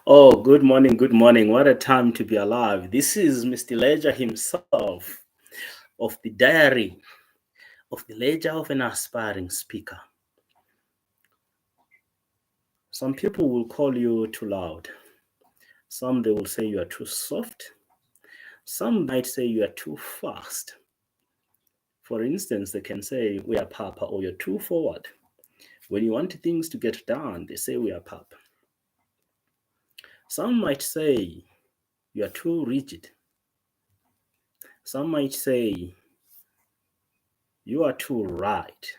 Oh, good morning, good morning. What a time to be alive. This is Mr. Ledger himself of the diary of the ledger of an aspiring speaker. Some people will call you too loud. Some they will say you are too soft. Some might say you are too fast. For instance, they can say we are papa or you're too forward. When you want things to get done, they say we are papa. Some might say you are too rigid. Some might say you are too right.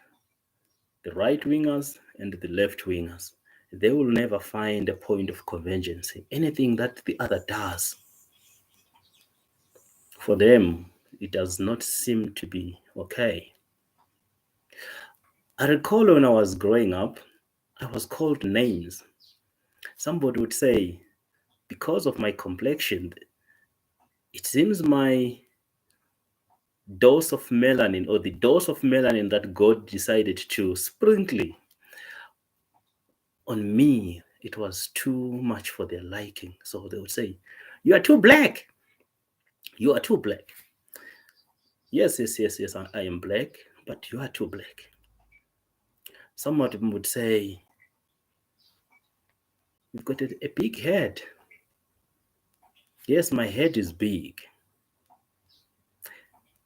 The right wingers and the left wingers, they will never find a point of convergence. Anything that the other does, for them, it does not seem to be okay. I recall when I was growing up, I was called names. Somebody would say, because of my complexion, it seems my dose of melanin or the dose of melanin that God decided to sprinkle on me, it was too much for their liking. So they would say, you are too black. You are too black. Yes, I am black, but you are too black. Some of them would say, you've got a big head. Yes, my head is big.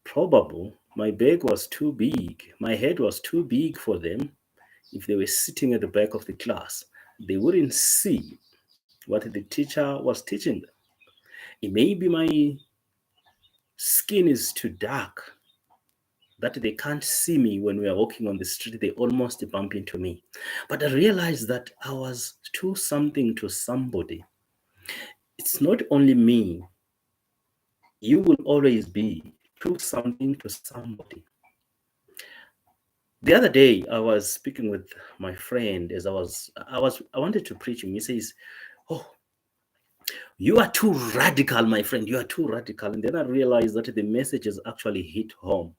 Probable my bag was too big. My head was too big for them. If they were sitting at the back of the class, they wouldn't see what the teacher was teaching them. It may be my skin is too dark that they can't see me when we are walking on the street. They almost bump into me. But I realized that I was too something to somebody. It's not only me. You will always be too something to somebody. The other day, I was speaking with my friend as I wanted to preach him. He says, "Oh, you are too radical, my friend. You are too radical." And then I realized that the message has actually hit home.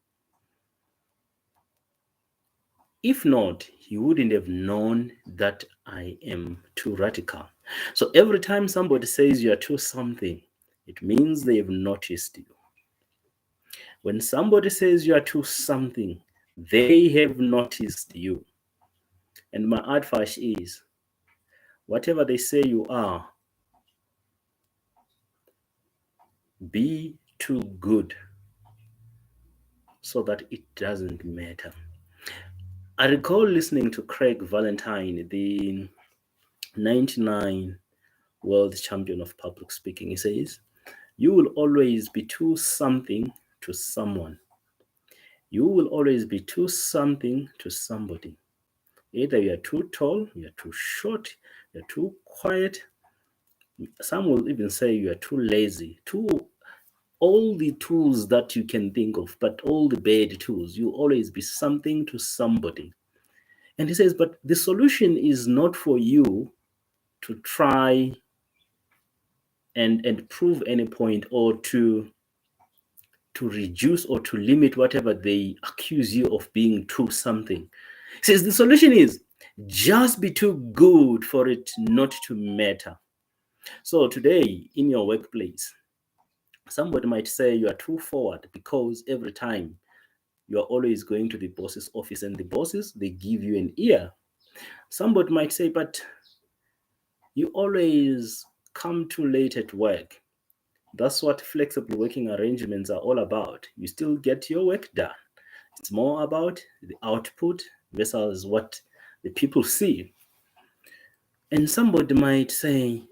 If not, he wouldn't have known that I am too radical. So every time somebody says you are too something, it means they've noticed you. When somebody says you are too something, they have noticed you. And my advice is whatever they say you are, be too good so that it doesn't matter. I recall listening to Craig Valentine, the 99 world champion of public speaking. He says, you will always be too something to someone. You will always be too something to somebody. Either you are too tall, you are too short, you are too quiet. Some will even say you are too lazy, too all the tools that you can think of, but all the bad tools. You always be something to somebody. And he says, but the solution is not for you to try and prove any point or to reduce or to limit whatever they accuse you of being too something. He says the solution is just be too good for it not to matter. So today in your workplace, somebody might say you are too forward because every time you are always going to the boss's office and the bosses, they give you an ear. Somebody might say, but you always come too late at work. That's what flexible working arrangements are all about. You still get your work done. It's more about the output versus what the people see. And somebody might say,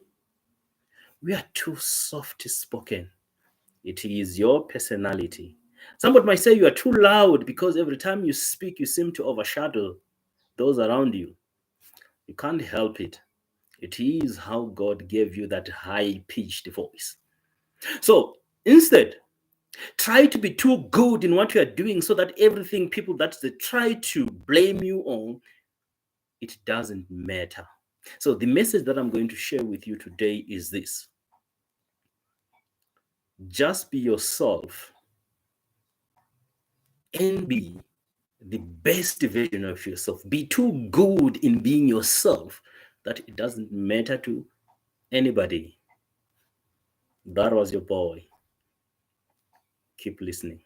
we are too soft spoken. It is your personality. Somebody might say you are too loud because every time you speak, you seem to overshadow those around you. You can't help it. It is how God gave you that high pitched voice. So instead, try to be too good in what you are doing so that everything people that they try to blame you on, it doesn't matter. So the message that I'm going to share with you today is this. Just be yourself and be the best version of yourself. Be too good in being yourself that it doesn't matter to anybody. That was your boy. Keep listening.